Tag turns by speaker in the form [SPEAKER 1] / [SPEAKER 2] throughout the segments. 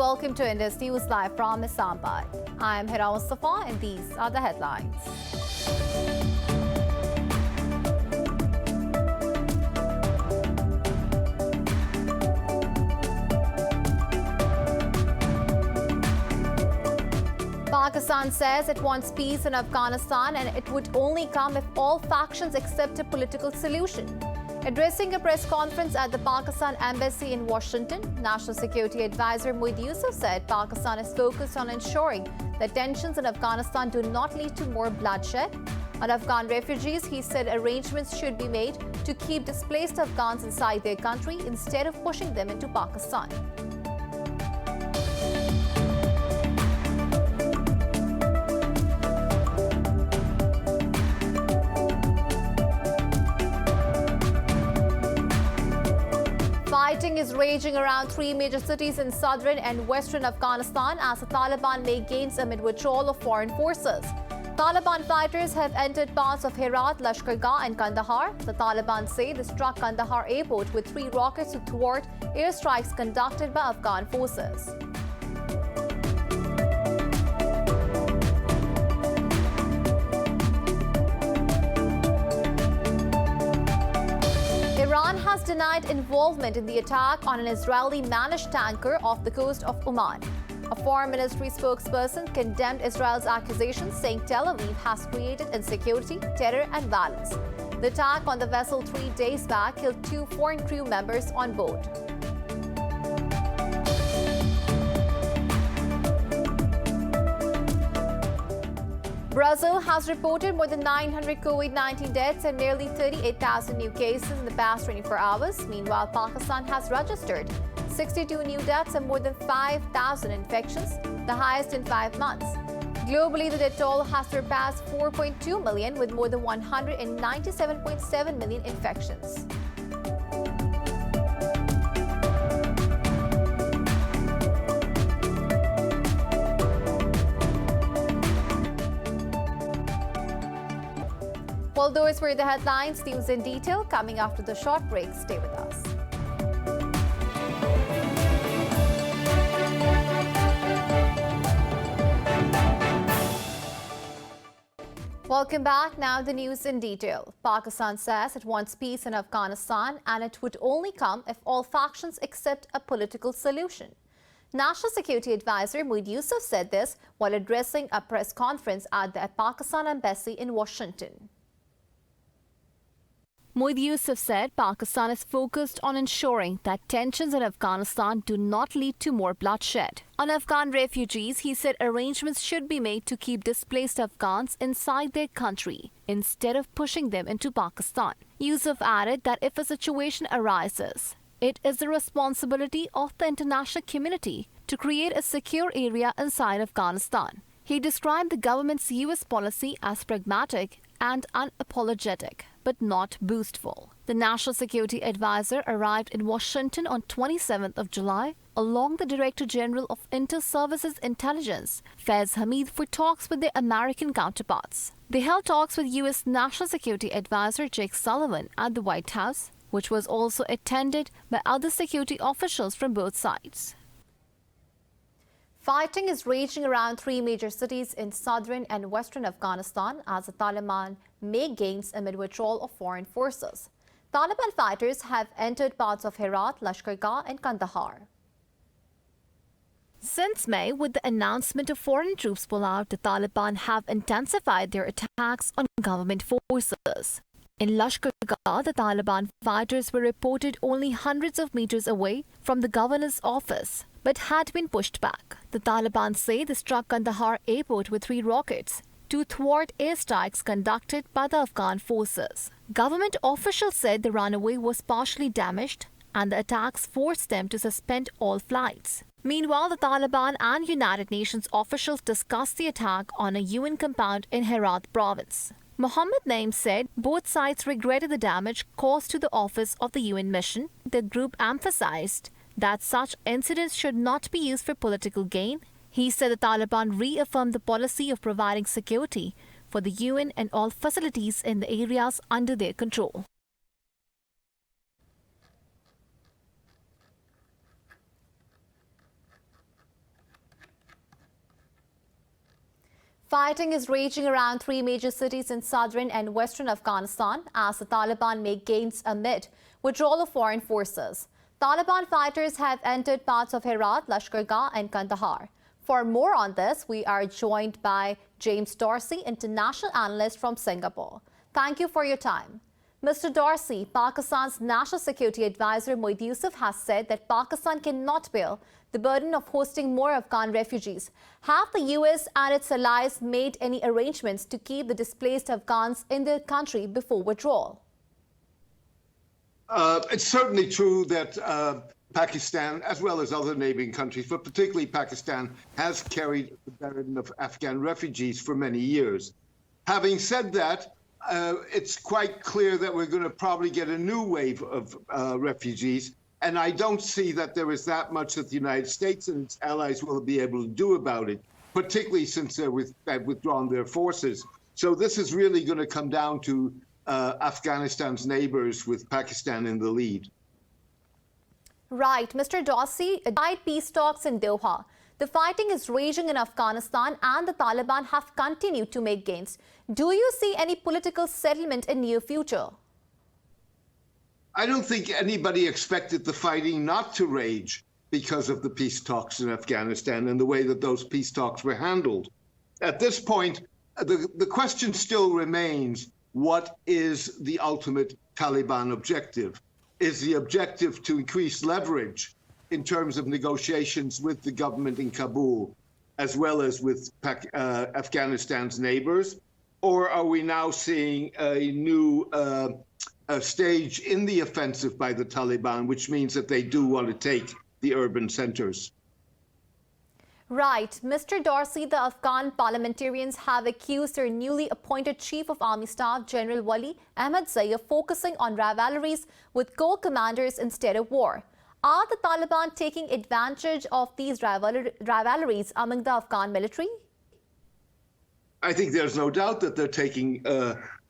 [SPEAKER 1] welcome to Indus News Live from Islamabad. I'm Hira Mustafa and these are the headlines. Pakistan says it wants peace in Afghanistan and it would only come if all factions accept a political solution. Addressing a press conference at the Pakistan Embassy in Washington, National Security Advisor Moeed Yusuf said Pakistan is focused on ensuring that tensions in Afghanistan do not lead to more bloodshed. On Afghan refugees, he said arrangements should be made to keep displaced Afghans inside their country instead of pushing them into Pakistan. Fighting is raging around three major cities in southern and western Afghanistan as the Taliban make gains amid withdrawal of foreign forces. Taliban fighters have entered parts of Herat, Lashkar and Kandahar. The Taliban say they struck Kandahar airport with 3 rockets to thwart airstrikes conducted by Afghan forces. Iran has denied involvement in the attack on an Israeli-managed tanker off the coast of Oman. A foreign ministry spokesperson condemned Israel's accusations, saying Tel Aviv has created insecurity, terror and violence. The attack on the vessel 3 days back killed 2 foreign crew members on board. Brazil has reported more than 900 COVID-19 deaths and nearly 38,000 new cases in the past 24 hours. Meanwhile, Pakistan has registered 62 new deaths and more than 5,000 infections, the highest in 5 months. Globally, the death toll has surpassed 4.2 million with more than 197.7 million infections. Well, those were the headlines. News in detail coming after the short break. Stay with us. Welcome back. Now the news in detail. Pakistan says it wants peace in Afghanistan and it would only come if all factions accept a political solution. National Security Advisor Moeed Yusuf said this while addressing a press conference at the Pakistan Embassy in Washington. Moeed Yusuf said Pakistan is focused on ensuring that tensions in Afghanistan do not lead to more bloodshed. On Afghan refugees, he said arrangements should be made to keep displaced Afghans inside their country instead of pushing them into Pakistan. Yusuf added that if a situation arises, it is the responsibility of the international community to create a secure area inside Afghanistan. He described the government's U.S. policy as pragmatic and unapologetic, but not boastful. The National Security Advisor arrived in Washington on 27th of July, along the Director General of Inter-Services Intelligence, Faiz Hamid, for talks with their American counterparts. They held talks with U.S. National Security Advisor Jake Sullivan at the White House, which was also attended by other security officials from both sides. Fighting is raging around 3 major cities in southern and western Afghanistan as the Taliban make gains amid withdrawal of foreign forces. Taliban fighters have entered parts of Herat, Lashkar and Kandahar. Since May, with the announcement of foreign troops pullout, the Taliban have intensified their attacks on government forces. In Lashkar, the Taliban fighters were reported only hundreds of meters away from the governor's office, but had been pushed back. The Taliban say they struck Kandahar airport with 3 rockets to thwart airstrikes conducted by the Afghan forces. Government officials said the runway was partially damaged and the attacks forced them to suspend all flights. Meanwhile, the Taliban and United Nations officials discussed the attack on a UN compound in Herat province. Mohammed Naim said both sides regretted the damage caused to the office of the UN mission. The group emphasized that such incidents should not be used for political gain. He said the Taliban reaffirmed the policy of providing security for the UN and all facilities in the areas under their control. Fighting is raging around three major cities in southern and western Afghanistan as the Taliban make gains amid withdrawal of foreign forces. Taliban fighters have entered parts of Herat, Lashkar and Kandahar. For more on this, we are joined by James Dorsey, international analyst from Singapore. Thank you for your time. Mr. Dorsey, Pakistan's National Security Advisor Moeed Yusuf has said that Pakistan cannot bear the burden of hosting more Afghan refugees. Have the US and its allies made any arrangements to keep the displaced Afghans in their country before withdrawal?
[SPEAKER 2] It's certainly true that Pakistan, as well as other neighboring countries, but particularly Pakistan, has carried the burden of Afghan refugees for many years. Having said that, it's quite clear that we're going to probably get a new wave of refugees, and I don't see that there is that much that the United States and its allies will be able to do about it, particularly since they've withdrawn their forces. So this is really going to come down to Afghanistan's neighbors, with Pakistan in the lead.
[SPEAKER 1] Right. Mr. Dorsey, despite peace talks in Doha, the fighting is raging in Afghanistan and the Taliban have continued to make gains. Do you see any political settlement in near future?
[SPEAKER 2] I don't think anybody expected the fighting not to rage because of the peace talks in Afghanistan and the way that those peace talks were handled. At this point, the question still remains, what is the ultimate Taliban objective? Is the objective to increase leverage in terms of negotiations with the government in Kabul, as well as with Afghanistan's neighbors? Or are we now seeing a new stage in the offensive by the Taliban, which means that they do want to take the urban centers?
[SPEAKER 1] Right. Mr. Dorsey, the Afghan parliamentarians have accused their newly appointed Chief of Army Staff, General Wali Ahmad Zai, of focusing on rivalries with corps commanders instead of war. Are the Taliban taking advantage of these rivalries among the Afghan military?
[SPEAKER 2] I think there's no doubt that they're taking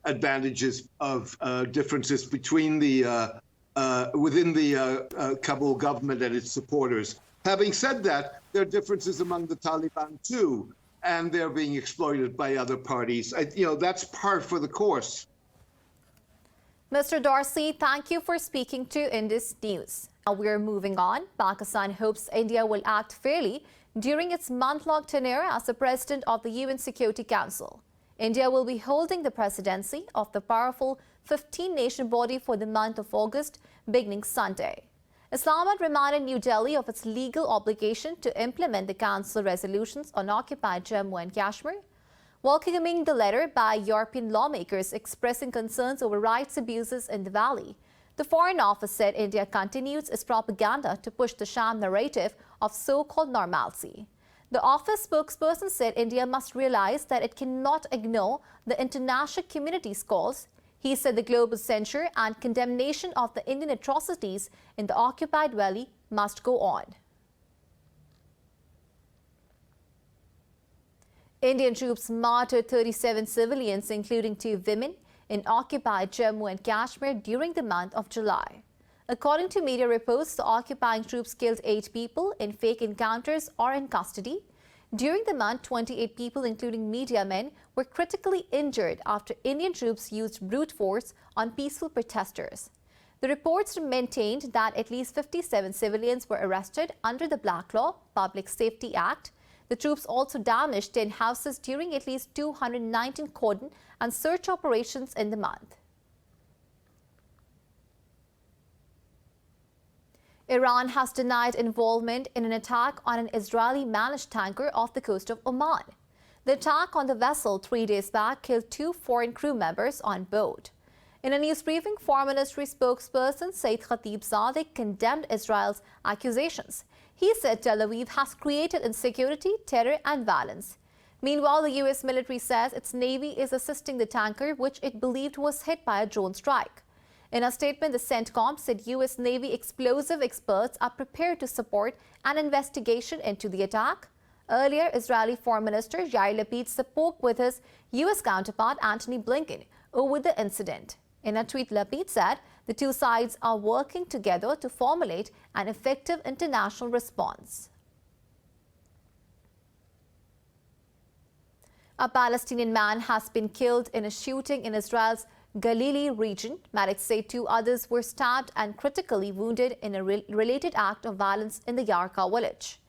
[SPEAKER 2] advantages of differences between within the Kabul government and its supporters. Having said that, there are differences among the Taliban too, and they're being exploited by other parties. That's par for the course.
[SPEAKER 1] Mr. Dorsey, thank you for speaking to Indus News. Now we're moving on. Pakistan hopes India will act fairly during its month-long tenure as the president of the UN Security Council. India will be holding the presidency of the powerful 15-nation body for the month of August, beginning Sunday. Islamabad reminded New Delhi of its legal obligation to implement the Council resolutions on occupied Jammu and Kashmir, welcoming the letter by European lawmakers expressing concerns over rights abuses in the valley. The Foreign Office said India continues its propaganda to push the sham narrative of so-called normalcy. The office spokesperson said India must realize that it cannot ignore the international community's calls. He said the global censure and condemnation of the Indian atrocities in the occupied valley must go on. Indian troops martyred 37 civilians, including 2 women, in occupied Jammu and Kashmir during the month of July. According to media reports, the occupying troops killed 8 people in fake encounters or in custody. During the month, 28 people, including media men, were critically injured after Indian troops used brute force on peaceful protesters. The reports maintained that at least 57 civilians were arrested under the Black Law Public Safety Act. The troops also damaged 10 houses during at least 219 cordon and search operations in the month. Iran has denied involvement in an attack on an Israeli-managed tanker off the coast of Oman. The attack on the vessel 3 days back killed 2 foreign crew members on board. In a news briefing, Foreign Ministry spokesperson Saeed Khatibzadeh condemned Israel's accusations. He said Tel Aviv has created insecurity, terror and violence. Meanwhile, the U.S. military says its Navy is assisting the tanker, which it believed was hit by a drone strike. In a statement, the CENTCOM said U.S. Navy explosive experts are prepared to support an investigation into the attack. Earlier, Israeli Foreign Minister Yair Lapid spoke with his U.S. counterpart Antony Blinken over the incident. In a tweet, Lapid said the two sides are working together to formulate an effective international response. A Palestinian man has been killed in a shooting in Israel's Galilee region. Medics say 2 others were stabbed and critically wounded in a related act of violence in the Yarka village.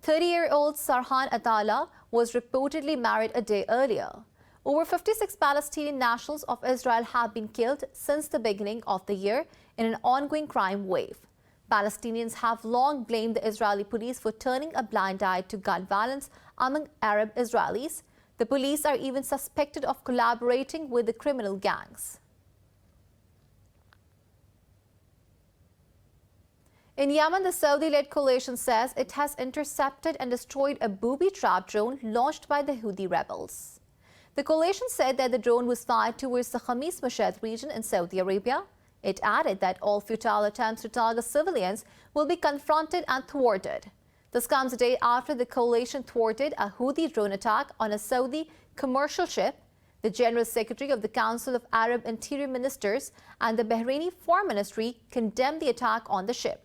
[SPEAKER 1] 30-year-old Sarhan Atala was reportedly married a day earlier. Over 56 Palestinian nationals of Israel have been killed since the beginning of the year in an ongoing crime wave. Palestinians have long blamed the Israeli police for turning a blind eye to gun violence among Arab Israelis. The police are even suspected of collaborating with the criminal gangs. In Yemen, the Saudi-led coalition says it has intercepted and destroyed a booby-trapped drone launched by the Houthi rebels. The coalition said that the drone was fired towards the Khamis Mashed region in Saudi Arabia. It added that all futile attempts to target civilians will be confronted and thwarted. This comes a day after the coalition thwarted a Houthi drone attack on a Saudi commercial ship. The General Secretary of the Council of Arab Interior Ministers and the Bahraini Foreign Ministry condemned the attack on the ship.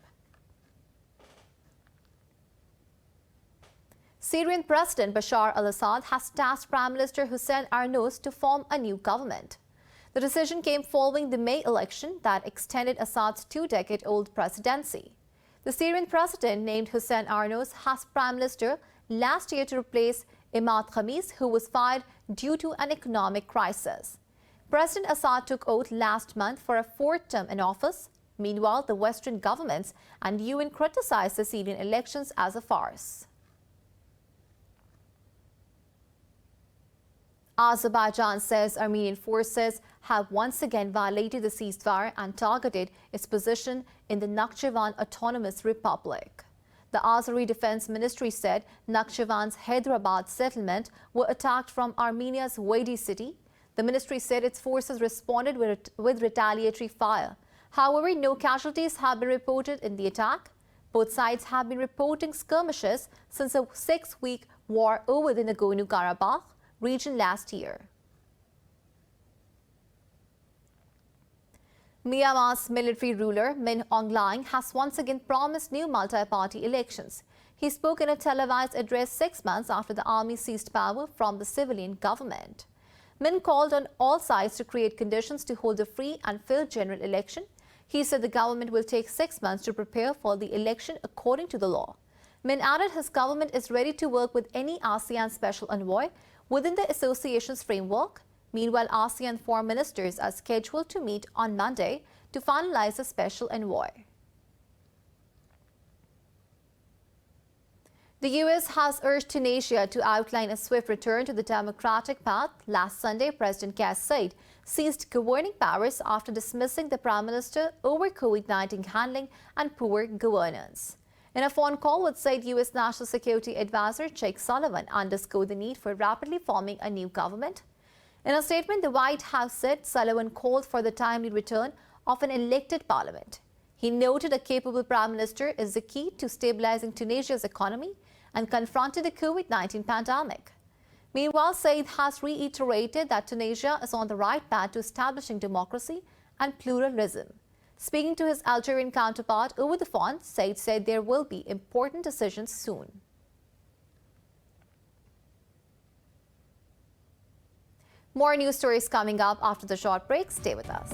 [SPEAKER 1] Syrian President Bashar al-Assad has tasked Prime Minister Hossein Arnouz to form a new government. The decision came following the May election that extended Assad's 2-decade-old presidency. The Syrian president named Hossein Arnouz as prime minister last year to replace Imad Khamis, who was fired due to an economic crisis. President Assad took oath last month for a 4th term in office. Meanwhile, the Western governments and UN criticized the Syrian elections as a farce. Azerbaijan says Armenian forces have once again violated the ceasefire and targeted its position in the Nakhchivan Autonomous Republic. The Azeri Defense Ministry said Nakhchivan's Hyderabad settlement were attacked from Armenia's Vadi city. The ministry said its forces responded with retaliatory fire. However, no casualties have been reported in the attack. Both sides have been reporting skirmishes since a 6-week war over the Nagorno-Karabakh region last year. Myanmar's military ruler Min Aung Hlaing has once again promised new multi-party elections. He spoke in a televised address 6 months after the army seized power from the civilian government. Min called on all sides to create conditions to hold a free and fair general election. He said the government will take 6 months to prepare for the election according to the law. Min added his government is ready to work with any ASEAN special envoy within the association's framework. Meanwhile, ASEAN foreign ministers are scheduled to meet on Monday to finalize a special envoy. The U.S. has urged Tunisia to outline a swift return to the democratic path. Last Sunday, President Kais Saied seized governing powers after dismissing the Prime Minister over COVID-19 handling and poor governance. In a phone call with Saied, U.S. National Security Advisor Jake Sullivan underscored the need for rapidly forming a new government. In a statement, the White House said Sullivan called for the timely return of an elected parliament. He noted a capable prime minister is the key to stabilizing Tunisia's economy and confronted the COVID-19 pandemic. Meanwhile, Saied has reiterated that Tunisia is on the right path to establishing democracy and pluralism. Speaking to his Algerian counterpart over the phone, Saied said there will be important decisions soon. More news stories coming up after the short break. Stay with us.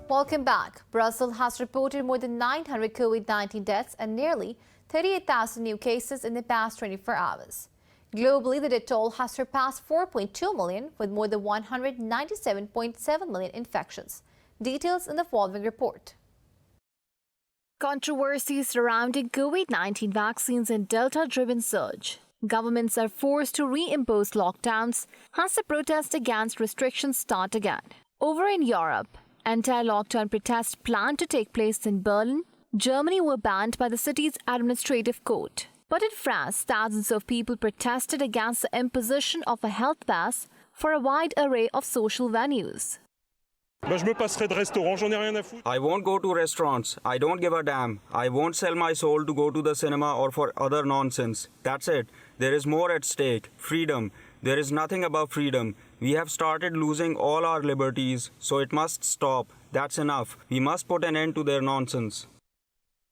[SPEAKER 1] Welcome back. Brazil has reported more than 900 COVID-19 deaths and nearly 38,000 new cases in the past 24 hours. Globally, the death toll has surpassed 4.2 million with more than 197.7 million infections. Details in the following report. Controversy surrounding COVID-19 vaccines and Delta-driven surge. Governments are forced to reimpose lockdowns as the protests against restrictions start again. Over in Europe, anti-lockdown protests planned to take place in Berlin, Germany were banned by the city's administrative court. But in France, thousands of people protested against the imposition of a health pass for a wide array of social venues.
[SPEAKER 3] I won't go to restaurants. I don't give a damn. I won't sell my soul to go to the cinema or for other nonsense. That's it. There is more at stake. Freedom. There is nothing above freedom. We have started losing all our liberties, so it must stop. That's enough. We must put an end to their nonsense.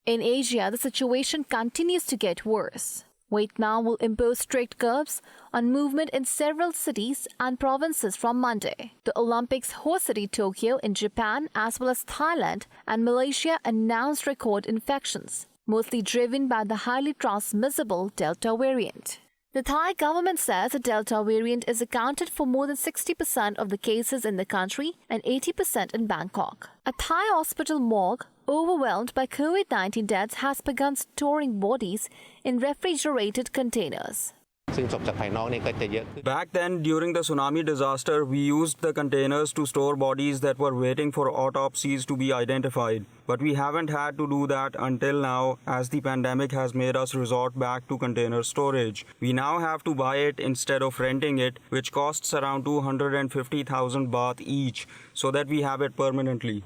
[SPEAKER 1] In Asia, the situation continues to get worse. Vietnam will impose strict curbs on movement in several cities and provinces from Monday. The Olympics host city Tokyo in Japan as well as Thailand and Malaysia announced record infections, mostly driven by the highly transmissible Delta variant. The Thai government says the Delta variant is accounted for more than 60% of the cases in the country and 80% in Bangkok. A Thai hospital morgue, overwhelmed by COVID-19 deaths, has begun storing bodies in refrigerated containers.
[SPEAKER 3] Back then, during the tsunami disaster, we used the containers to store bodies that were waiting for autopsies to be identified. But we haven't had to do that until now, as the pandemic has made us resort back to container storage. We now have to buy it instead of renting it, which costs around 250,000 baht each, so that we have it permanently.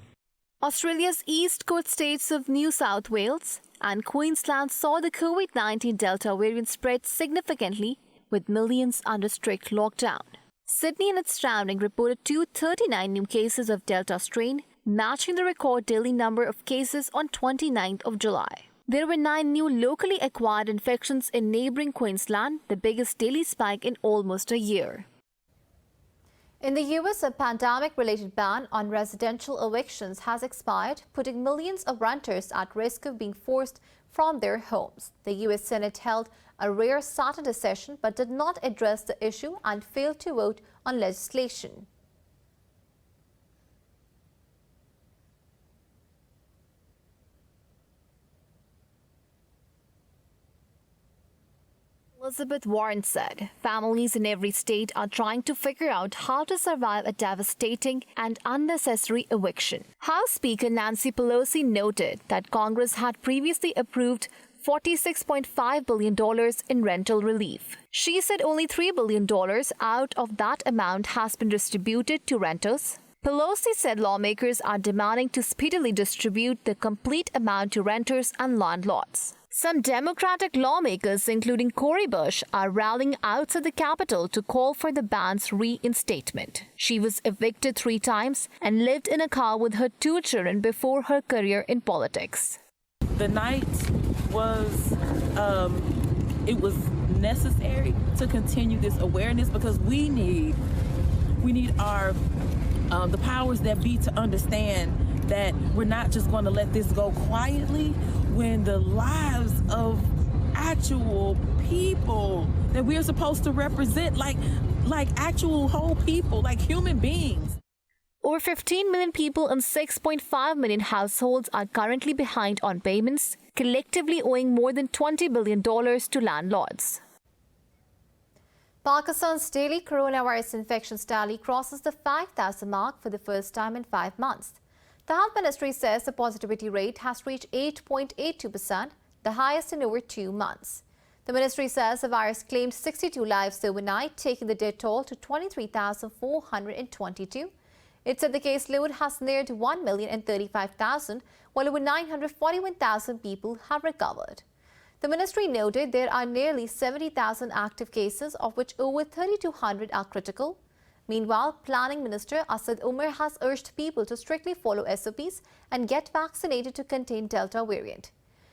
[SPEAKER 1] Australia's east coast states of New South Wales and Queensland saw the COVID-19 Delta variant spread significantly, with millions under strict lockdown. Sydney and its surrounding reported 239 new cases of Delta strain, matching the record daily number of cases on 29th of July. There were 9 new locally acquired infections in neighbouring Queensland, the biggest daily spike in almost a year. In the US, a pandemic-related ban on residential evictions has expired, putting millions of renters at risk of being forced from their homes. The US Senate held a rare Saturday session but did not address the issue and failed to vote on legislation. Elizabeth Warren said, families in every state are trying to figure out how to survive a devastating and unnecessary eviction. House Speaker Nancy Pelosi noted that Congress had previously approved $46.5 billion in rental relief. She said only $3 billion out of that amount has been distributed to renters. Pelosi said lawmakers are demanding to speedily distribute the complete amount to renters and landlords. Some Democratic lawmakers, including Cori Bush, are rallying outside the Capitol to call for the ban's reinstatement. She was evicted 3 times and lived in a car with her 2 children before her career in politics.
[SPEAKER 4] The night was, it was necessary to continue this awareness because we need our, the powers that be to understand that we're not just going to let this go quietly when the lives of actual people that we're supposed to represent, like actual whole people, like human beings.
[SPEAKER 1] Over 15 million people and 6.5 million households are currently behind on payments, collectively owing more than $20 billion to landlords. Pakistan's daily coronavirus infections tally crosses the 5,000 mark for the first time in 5 months. The Health Ministry says the positivity rate has reached 8.82%, the highest in over 2 months. The ministry says the virus claimed 62 lives overnight, taking the death toll to 23,422. It said the caseload has neared 1,035,000, while over 941,000 people have recovered. The ministry noted there are nearly 70,000 active cases, of which over 3,200 are critical. Meanwhile, Planning Minister Asad Umar has urged people to strictly follow SOPs and get vaccinated to contain Delta variant.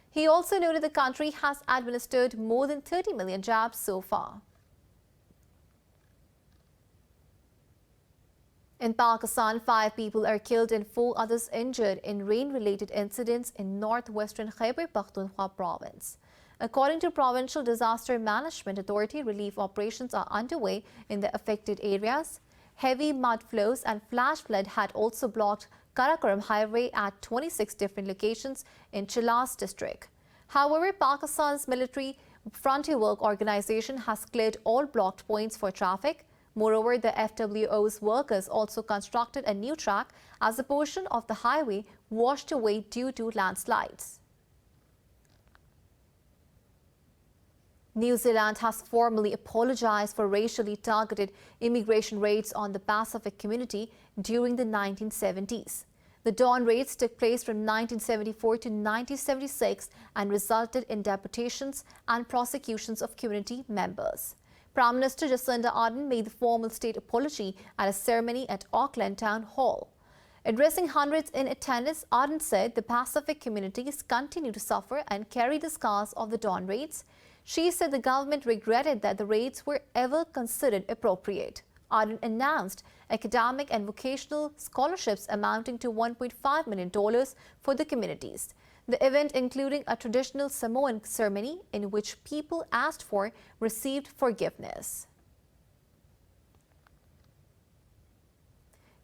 [SPEAKER 1] He also noted the country has administered more than 30 million jabs so far. In Pakistan, 5 people are killed and 4 others injured in rain-related incidents in northwestern Khyber Pakhtunkhwa province. According to Provincial Disaster Management Authority, relief operations are underway in the affected areas. Heavy mud flows and flash flood had also blocked Karakoram Highway at 26 different locations in Chilas district. However, Pakistan's military frontier work organization has cleared all blocked points for traffic. Moreover, the FWO's workers also constructed a new track as a portion of the highway washed away due to landslides. New Zealand has formally apologized for racially targeted immigration raids on the Pacific community during the 1970s. The Dawn raids took place from 1974 to 1976 and resulted in deportations and prosecutions of community members. Prime Minister Jacinda Ardern made the formal state apology at a ceremony at Auckland Town Hall. Addressing hundreds in attendance, Ardern said the Pacific communities continue to suffer and carry the scars of the dawn raids. She said the government regretted that the raids were ever considered appropriate. Ardern announced academic and vocational scholarships amounting to $1.5 million for the communities. The event, including a traditional Samoan ceremony in which people asked for, received forgiveness.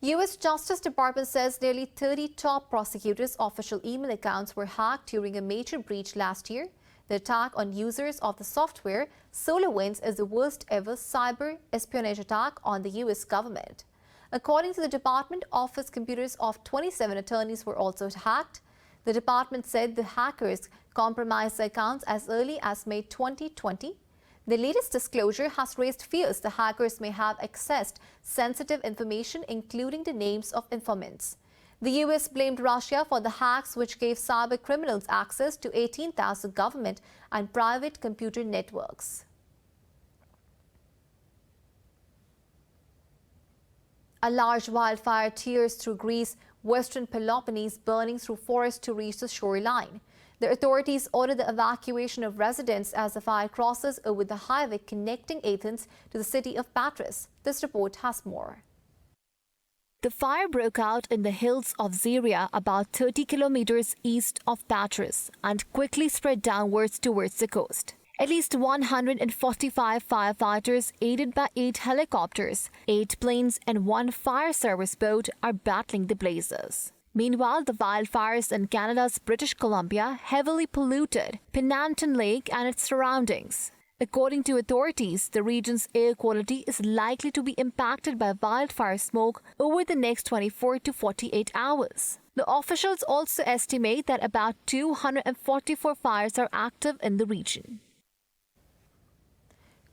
[SPEAKER 1] U.S. Justice Department says nearly 30 top prosecutors' official email accounts were hacked during a major breach last year. The attack on users of the software SolarWinds is the worst ever cyber espionage attack on the U.S. government. According to the department, office computers of 27 attorneys were also hacked. The department said the hackers compromised the accounts as early as May 2020. The latest disclosure has raised fears the hackers may have accessed sensitive information, including the names of informants. The U.S. blamed Russia for the hacks, which gave cyber criminals access to 18,000 government and private computer networks. A large wildfire tears through Greece's western Peloponnese, burning through forests to reach the shoreline. The authorities ordered the evacuation of residents as the fire crosses over the highway connecting Athens to the city of Patras. This report has more. The fire broke out in the hills of Syria, about 30 kilometers east of Patras, and quickly spread downwards towards the coast. At least 145 firefighters, aided by 8 helicopters, 8 planes and 1 fire service boat, are battling the blazes. Meanwhile, the wildfires in Canada's British Columbia heavily polluted Penanton Lake and its surroundings. According to authorities, the region's air quality is likely to be impacted by wildfire smoke over the next 24 to 48 hours. The officials also estimate that about 244 fires are active in the region.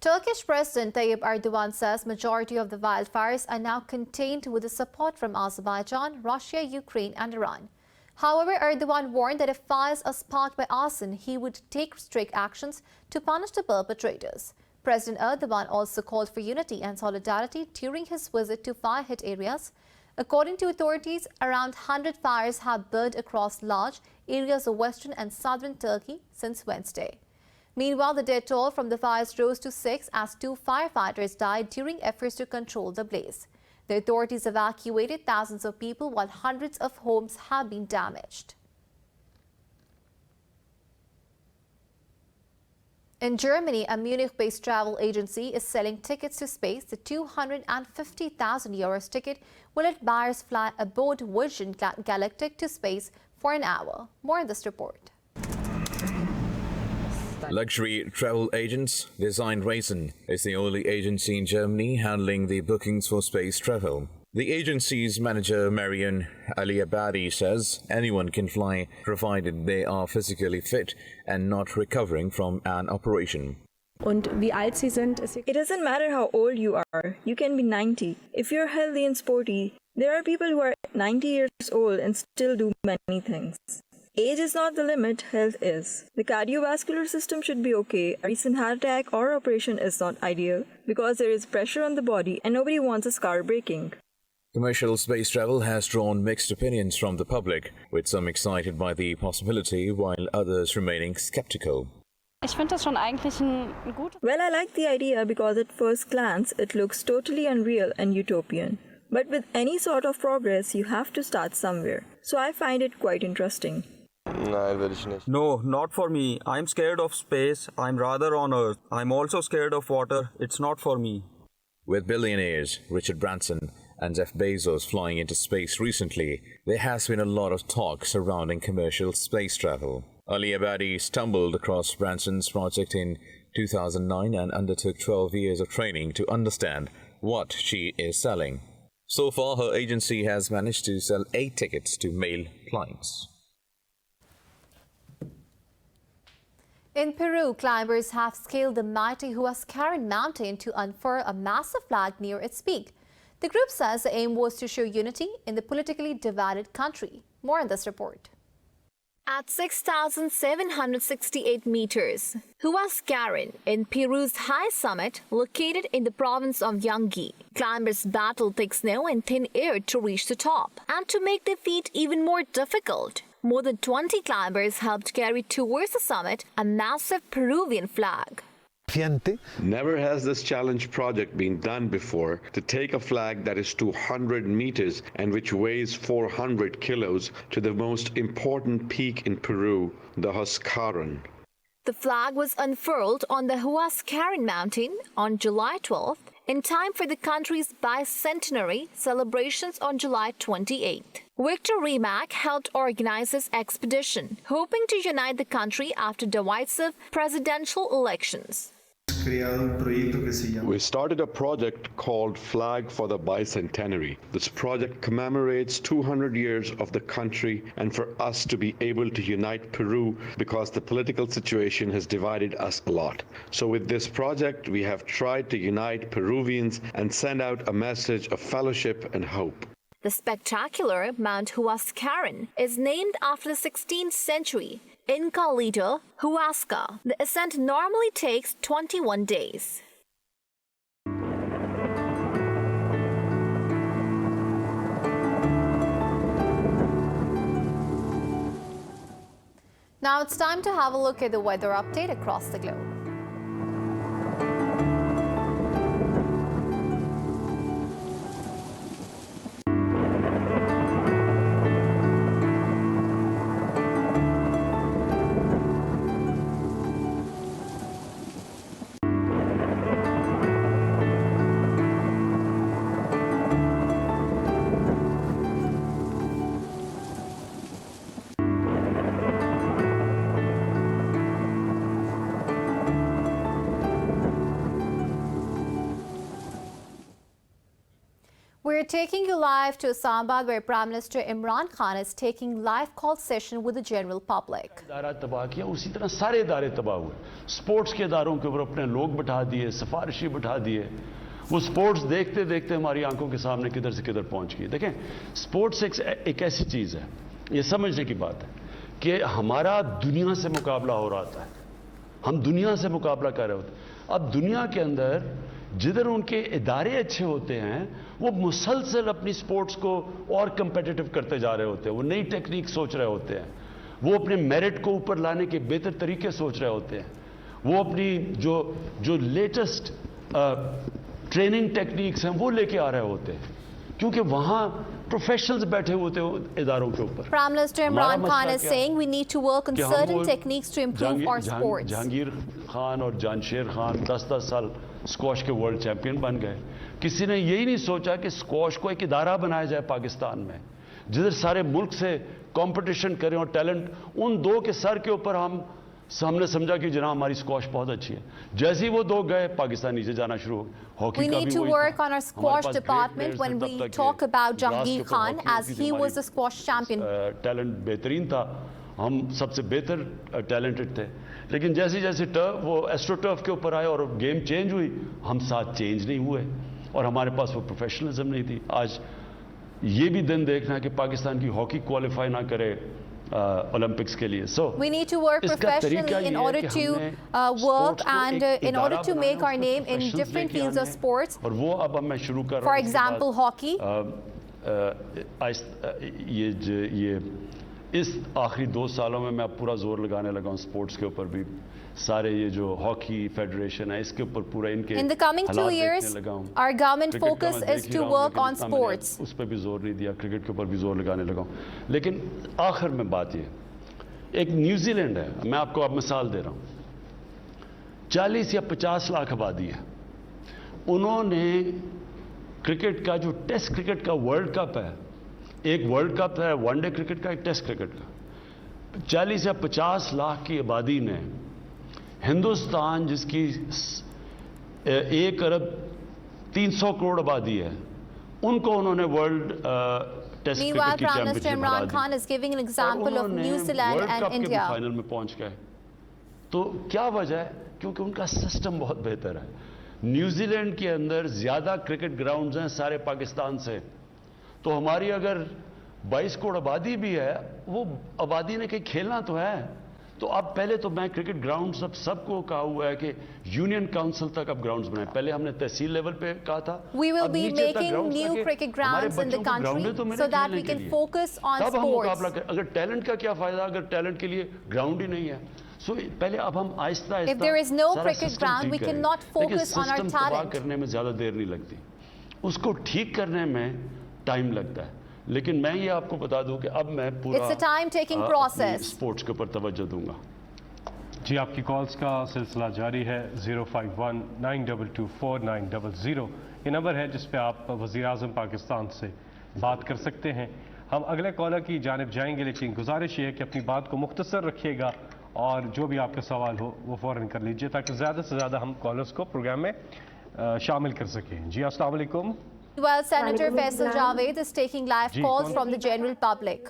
[SPEAKER 1] Turkish President Tayyip Erdogan says majority of the wildfires are now contained with the support from Azerbaijan, Russia, Ukraine and Iran. However, Erdogan warned that if fires are sparked by arson, he would take strict actions to punish the perpetrators. President Erdogan also called for unity and solidarity during his visit to fire-hit areas. According to authorities, around 100 fires have burned across large areas of western and southern Turkey since Wednesday. Meanwhile, the death toll from the fires rose to 6 as 2 firefighters died during efforts to control the blaze. The authorities evacuated thousands of people while hundreds of homes have been damaged. In Germany, a Munich-based travel agency is selling tickets to space. The 250,000 euros ticket will let buyers fly aboard Virgin Galactic to space for an hour. More in this report.
[SPEAKER 5] Luxury travel agents Design Racing is the only agency in Germany handling the bookings for space travel. The agency's manager Marion Aliabadi says anyone can fly provided they are physically fit and not recovering from an operation.
[SPEAKER 6] It doesn't matter how old you are, you can be 90. If you're healthy and sporty, there are people who are 90 years old and still do many things. Age is not the limit, health is. The cardiovascular system should be okay. A recent heart attack or operation is not ideal because there is pressure on the body and nobody wants a scar breaking.
[SPEAKER 5] Commercial space travel has drawn mixed opinions from the public, with some excited by the possibility while others remaining skeptical.
[SPEAKER 6] Well, I like the idea because at first glance it looks totally unreal and utopian. But with any sort of progress, you have to start somewhere. So I find it quite interesting.
[SPEAKER 3] No, not for me. I'm scared of space. I'm rather on Earth. I'm also scared of water. It's not for me.
[SPEAKER 5] With billionaires Richard Branson and Jeff Bezos flying into space recently, there has been a lot of talk surrounding commercial space travel. Ali Abadi stumbled across Branson's project in 2009 and undertook 12 years of training to understand what she is selling. So far, her agency has managed to sell 8 tickets to male clients.
[SPEAKER 1] In Peru, climbers have scaled the mighty Huascaran mountain to unfurl a massive flag near its peak. The group says the aim was to show unity in the politically divided country. More in this report. At 6,768 meters, Huascaran in Peru's high summit, located in the province of Yangui, climbers battle thick snow and thin air to reach the top. And to make the feat even more difficult, more than 20 climbers helped carry towards the summit a massive Peruvian flag.
[SPEAKER 7] Never has this challenge project been done before, to take a flag that is 200 meters and which weighs 400 kilos to the most important peak in Peru, the Huascaran.
[SPEAKER 1] The flag was unfurled on the Huascaran mountain on July 12th, in time for the country's bicentenary celebrations on July 28th. Victor Rimac helped organize this expedition, hoping to unite the country after divisive presidential elections.
[SPEAKER 7] We started a project called Flag for the Bicentenary. This project commemorates 200 years of the country and for us to be able to unite Peru because the political situation has divided us a lot. So with this project, we have tried to unite Peruvians and send out a message of fellowship and hope.
[SPEAKER 1] The spectacular Mount Huascaran is named after the 16th century Inca leader Huasca. The ascent normally takes 21 days. Now it's time to have a look at the weather update across the globe. We're taking you live to Islamabad, where Prime Minister Imran Khan is taking live call session with the general public.
[SPEAKER 8] उसी तरह सारे इदारे तबाह हुए, sports के इदारों के ऊपर अपने लोग बिठा दिए, सिफारिशी बिठा दिए, वो स्पोर्ट्स देखते देखते हमारी आंखों के सामने किधर से किधर पहुंच गई। देखें, स्पोर्ट्स एक ऐसी चीज़ है, ये समझने की बात है कि हमारा दुनिया से मुकाबला हो रहा था, हम दुनिया से मुकाबला कर रहे होते। अब दुनिया के अंदर जिधर उनके इदारे अच्छे होते हैं, वो मुसलसल अपनी स्पोर्ट्स को और कंपेटिटिव करते जा रहे होते हैं, वो नई टेक्निक सोच रहे होते हैं, वो अपने मेरिट को ऊपर लाने के बेहतर तरीके सोच रहे होते हैं, वो अपनी जो लेटेस्ट ट्रेनिंग टेक्निक्स हैं वो लेके आ रहे होते हैं, क्योंकि वहां प्रोफेशनल्स बैठे होते हैं इदारों के ऊपर।
[SPEAKER 1] Prime Minister Imran Khan is saying we need to work on certain techniques to improve our sports.
[SPEAKER 8] Jahangir Khan और जानशेर खान 10-10 साल स्क्वॉश के वर्ल्ड चैंपियन बन गए। किसी ने यही नहीं सोचा कि स्क्वॉश को एक इदारा बनाया जाए पाकिस्तान में, जिधर सारे मुल्क से कंपटीशन करें और टैलेंट उन दो के सर के ऊपर हमने समझा कि जनाब हमारी स्क्वॉश बहुत अच्छी है। जैसे ही वो दो गए, पाकिस्तान नीचे जाना शुरू हो गया। Hockey
[SPEAKER 1] We need to work on our squash department when we talk about Jahangir Khan, as he was a squash champion.
[SPEAKER 8] Talent बेहतरीन था, हम सबसे बेहतर टैलेंटेड थे, लेकिन जैसे जैसे वो एस्ट्रो टर्फ के ऊपर आए और गेम चेंज हुई, हम साथ चेंज नहीं हुए और हमारे पास वो प्रोफेशनलिज्म नहीं थी। आज ये भी दिन देखना है कि पाकिस्तान की हॉकी क्वालिफाई ना करे ओलंपिक्स के लिए। So
[SPEAKER 1] we need to work professionally in order to work and in order to make our name in different fields of sports.
[SPEAKER 8] और वो अब मैं शुरू कर रहा हूं।
[SPEAKER 1] For example, hockey.
[SPEAKER 8] ये इस आखिरी 2 सालों में मैं पूरा जोर लगाने लगा हूं स्पोर्ट्स के ऊपर भी। सारे ये जो हॉकी फेडरेशन है इसके ऊपर पूरा इनके
[SPEAKER 1] In the coming 2 years, our government focus is to work on sports.
[SPEAKER 8] उस पर भी जोर नहीं दिया, क्रिकेट के ऊपर भी जोर लगाने लगा हूं। लेकिन आखिर में बात ये, एक न्यूजीलैंड है, मैं आपको अब मिसाल दे रहा हूं, 40 या 50 लाख आबादी है। उन्होंने क्रिकेट का जो टेस्ट क्रिकेट का वर्ल्ड कप है, एक वर्ल्ड कप है वनडे क्रिकेट का, एक टेस्ट क्रिकेट का, 40 या 50 लाख की आबादी ने हिंदुस्तान जिसकी 1 अरब 300 करोड़ आबादी है, उनको उन्होंने वर्ल्ड टेस्ट क्रिकेट की championship
[SPEAKER 1] Imran Khan is giving an example of New Zealand and India.
[SPEAKER 8] Final में पहुंच गए। तो क्या वजह है? क्योंकि उनका सिस्टम बहुत बेहतर है। न्यूजीलैंड के अंदर ज्यादा क्रिकेट ग्राउंड्स हैं सारे पाकिस्तान से, तो हमारी अगर 22 करोड़ आबादी भी है, वो आबादी ने कहीं खेलना तो है। तो अब पहले तो मैं क्रिकेट ग्राउंड सबको कहा हुआ है कि यूनियन काउंसिल तक अब ग्राउंड्स बनाए। पहले हमने तहसील लेवल पे कहा था।
[SPEAKER 1] We will be making new cricket grounds in the country so that we can focus on
[SPEAKER 8] तब हम मुकाबला
[SPEAKER 1] sports.
[SPEAKER 8] करें। अगर टैलेंट का क्या फायदा अगर टैलेंट के लिए ग्राउंड ही नहीं है। सो पहले अब हम Aahista Aahista
[SPEAKER 1] If there is no
[SPEAKER 8] सारा
[SPEAKER 1] cricket
[SPEAKER 8] सिस्टम
[SPEAKER 1] ground,
[SPEAKER 8] ठीक
[SPEAKER 1] we
[SPEAKER 8] करें।
[SPEAKER 1] cannot
[SPEAKER 8] लेकिन
[SPEAKER 1] focus on our
[SPEAKER 8] सिस्टम तबाह
[SPEAKER 1] talent.
[SPEAKER 8] करने में ज्यादा देर नहीं लगती, उसको ठीक करने में टाइम लगता है। लेकिन मैं ये आपको बता दूं कि अब मैं पूरा
[SPEAKER 1] It's a time-taking process.
[SPEAKER 8] Sports के ऊपर तवज्जो दूंगा।
[SPEAKER 9] जी, आपकी कॉल्स का सिलसिला जारी है। 051-9224-900 ये नंबर है जिस पे आप वज़ीर-ए-आज़म पाकिस्तान से बात कर सकते हैं। हम अगले कॉलर की जानिब जाएंगे, लेकिन गुजारिश ये है कि अपनी बात को मुख्तसर रखिएगा और जो भी आपका सवाल हो वो फ़ौरन कर लीजिए ताकि ज़्यादा से ज़्यादा हम कॉलर्स को प्रोग्राम में शामिल कर सकें। जी, अस्सलाम वालेकुम।
[SPEAKER 1] Well, Senator Faisal Javed is taking live calls from the general public.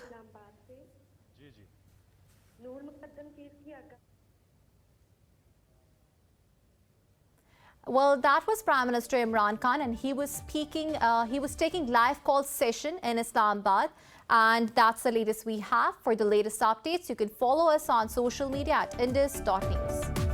[SPEAKER 1] Well, that was Prime Minister Imran Khan, and he was speaking, he was taking live call session in Islamabad. And that's the latest we have. For the latest updates, you can follow us on social media at indus.news.